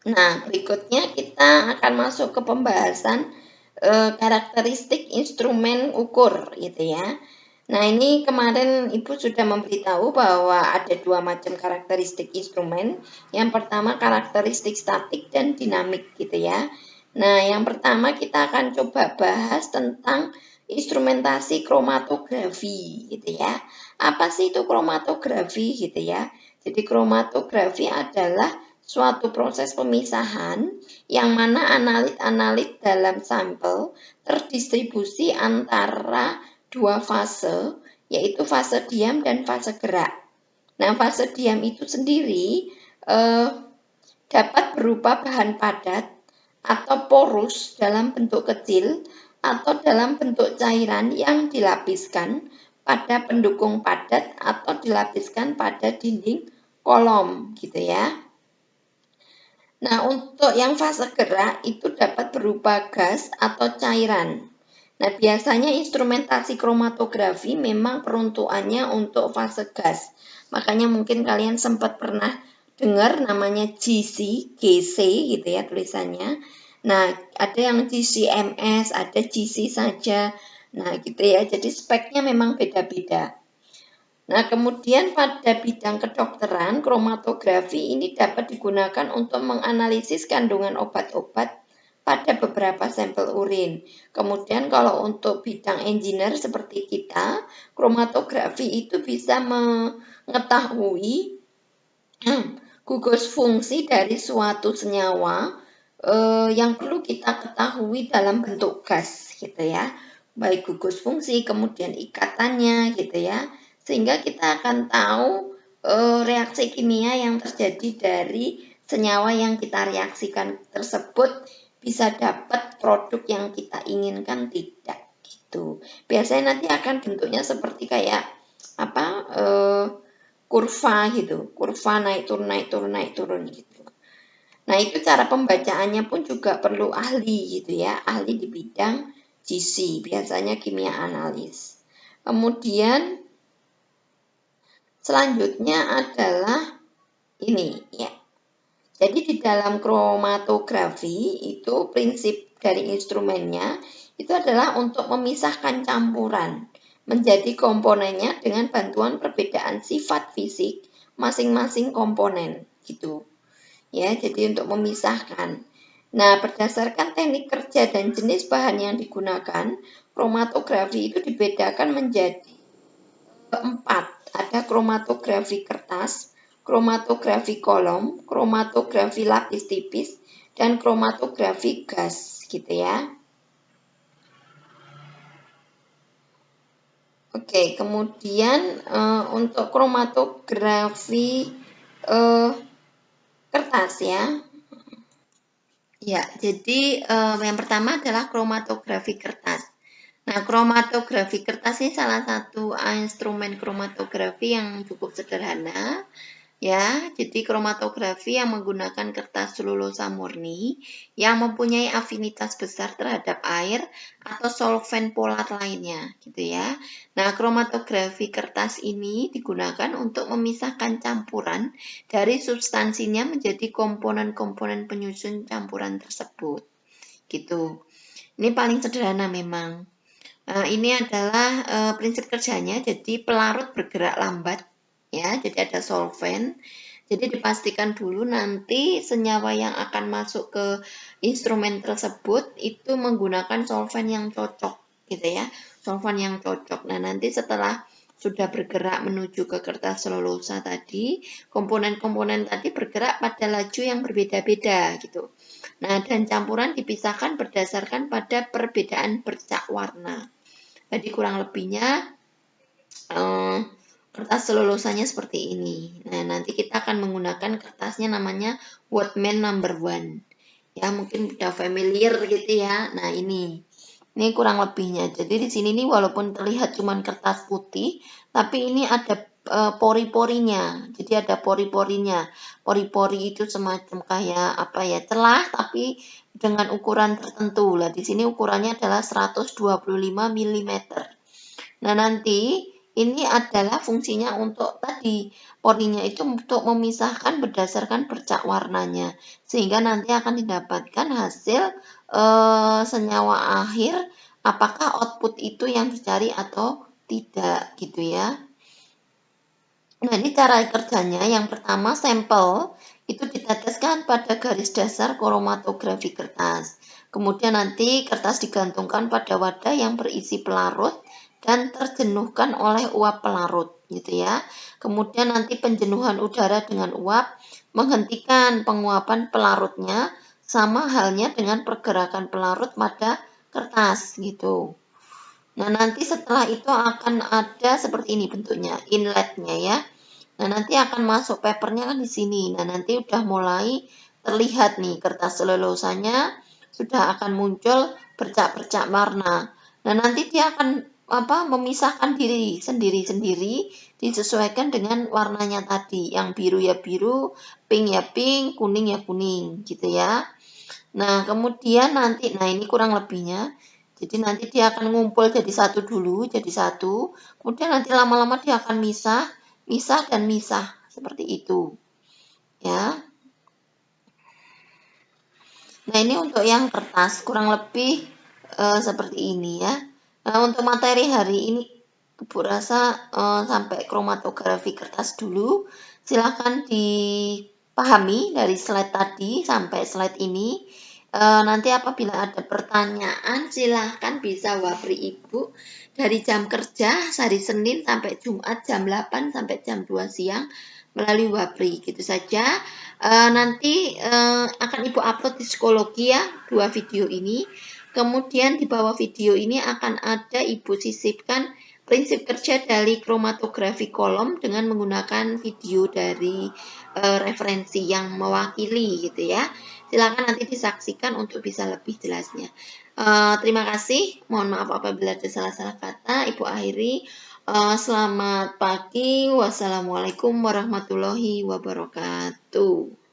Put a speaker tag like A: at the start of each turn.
A: Nah, berikutnya kita akan masuk ke pembahasan karakteristik instrumen ukur gitu ya. Nah, ini kemarin Ibu sudah memberitahu bahwa ada dua macam karakteristik instrumen. Yang pertama karakteristik statik dan dinamik gitu ya. Nah, yang pertama kita akan coba bahas tentang instrumentasi kromatografi gitu ya. Apa sih itu kromatografi gitu ya? Jadi kromatografi adalah suatu proses pemisahan yang mana analit-analit dalam sampel terdistribusi antara dua fase, yaitu fase diam dan fase gerak. Nah, fase diam itu sendiri dapat berupa bahan padat atau porus dalam bentuk kecil atau dalam bentuk cairan yang dilapiskan pada pendukung padat atau dilapiskan pada dinding kolom gitu ya. Nah, untuk yang fase gerak itu dapat berupa gas atau cairan. Nah, biasanya instrumentasi kromatografi memang peruntukannya untuk fase gas. Makanya mungkin kalian sempat pernah dengar namanya GC gitu ya tulisannya. Nah, ada yang GCMS, ada GC saja. Nah, gitu ya. Jadi speknya memang beda-beda. Nah, kemudian pada bidang kedokteran, kromatografi ini dapat digunakan untuk menganalisis kandungan obat-obat pada beberapa sampel urin. Kemudian kalau untuk bidang engineer seperti kita, kromatografi itu bisa mengetahui gugus fungsi dari suatu senyawa yang perlu kita ketahui dalam bentuk gas gitu ya. Baik gugus fungsi, kemudian ikatannya gitu ya. Sehingga kita akan tahu reaksi kimia yang terjadi dari senyawa yang kita reaksikan tersebut bisa dapat produk yang kita inginkan tidak gitu. Biasanya nanti akan bentuknya seperti kayak apa kurva gitu, kurva naik turun gitu. Nah, itu cara pembacaannya pun juga perlu ahli gitu ya, ahli di bidang GC, biasanya kimia analis. Kemudian selanjutnya adalah ini ya. Jadi di dalam kromatografi itu prinsip dari instrumennya itu adalah untuk memisahkan campuran menjadi komponennya dengan bantuan perbedaan sifat fisik masing-masing komponen gitu. Ya, jadi untuk memisahkan. Nah, berdasarkan teknik kerja dan jenis bahan yang digunakan, kromatografi itu dibedakan menjadi empat. Ada kromatografi kertas, kromatografi kolom, kromatografi lapis tipis, dan kromatografi gas gitu ya. Oke, kemudian untuk kromatografi kertas ya. Ya, jadi yang pertama adalah kromatografi kertas. Nah, kromatografi kertas ini salah satu instrumen kromatografi yang cukup sederhana. Ya, jadi kromatografi yang menggunakan kertas selulosa murni yang mempunyai afinitas besar terhadap air atau solvent polar lainnya, gitu ya. Nah, kromatografi kertas ini digunakan untuk memisahkan campuran dari substansinya menjadi komponen-komponen penyusun campuran tersebut, gitu. Ini paling sederhana memang. Ini adalah prinsip kerjanya, jadi pelarut bergerak lambat, ya, jadi ada solvent. Jadi dipastikan dulu nanti senyawa yang akan masuk ke instrumen tersebut itu menggunakan solvent yang cocok, gitu ya, solvent yang cocok. Nah, nanti setelah sudah bergerak menuju ke kertas selulosa tadi, komponen-komponen tadi bergerak pada laju yang berbeda-beda, gitu. Nah, dan campuran dipisahkan berdasarkan pada perbedaan bercak warna. Jadi kurang lebihnya kertas selulosanya seperti ini. Nah, nanti kita akan menggunakan kertasnya namanya Whatman number 1. Ya, mungkin udah familiar gitu ya. Nah, ini kurang lebihnya. Jadi di sini nih walaupun terlihat cuma kertas putih, tapi ini ada pori-porinya. Jadi ada pori-porinya. Pori-pori itu semacam kayak apa ya, celah tapi dengan ukuran tertentu. Lah di sini ukurannya adalah 125 mm. Nah, nanti Ini adalah fungsinya untuk tadi, porinya itu untuk memisahkan berdasarkan bercak warnanya, sehingga nanti akan didapatkan hasil senyawa akhir, apakah output itu yang dicari atau tidak gitu ya. Nah, ini cara kerjanya. Yang pertama, sampel itu diteteskan pada garis dasar kromatografi kertas. Kemudian nanti kertas digantungkan pada wadah yang berisi pelarut dan terjenuhkan oleh uap pelarut gitu ya. Kemudian nanti penjenuhan udara dengan uap menghentikan penguapan pelarutnya, sama halnya dengan pergerakan pelarut pada kertas gitu. Nah, nanti setelah itu akan ada seperti ini bentuknya, inletnya ya. Nah, nanti akan masuk papernya kan di sini. Nah, nanti udah mulai terlihat nih kertas selulosannya sudah akan muncul bercak-bercak warna. Nah, nanti dia akan memisahkan diri sendiri-sendiri disesuaikan dengan warnanya tadi. Yang biru ya biru, pink ya pink, kuning ya kuning gitu ya. Nah, kemudian nanti, nah ini kurang lebihnya. Jadi nanti dia akan ngumpul jadi satu dulu, jadi satu. Kemudian nanti lama-lama dia akan misah, misah dan misah seperti itu. Ya. Nah, ini untuk yang kertas kurang lebih seperti ini ya. Nah, untuk materi hari ini Ibu rasa sampai kromatografi kertas dulu. Silahkan dipahami dari slide tadi sampai slide ini. Nanti apabila ada pertanyaan silahkan bisa wapri Ibu dari jam kerja hari Senin sampai Jumat jam 8 sampai jam 2 siang melalui wapri gitu saja. Nanti akan Ibu upload di psikologi ya 2 video ini. Kemudian di bawah video ini akan ada Ibu sisipkan prinsip kerja dari kromatografi kolom dengan menggunakan video dari referensi yang mewakili gitu ya. Silakan nanti disaksikan untuk bisa lebih jelasnya. Terima kasih. Mohon maaf apabila ada salah-salah kata. Ibu akhiri. Selamat pagi. Wassalamualaikum warahmatullahi wabarakatuh.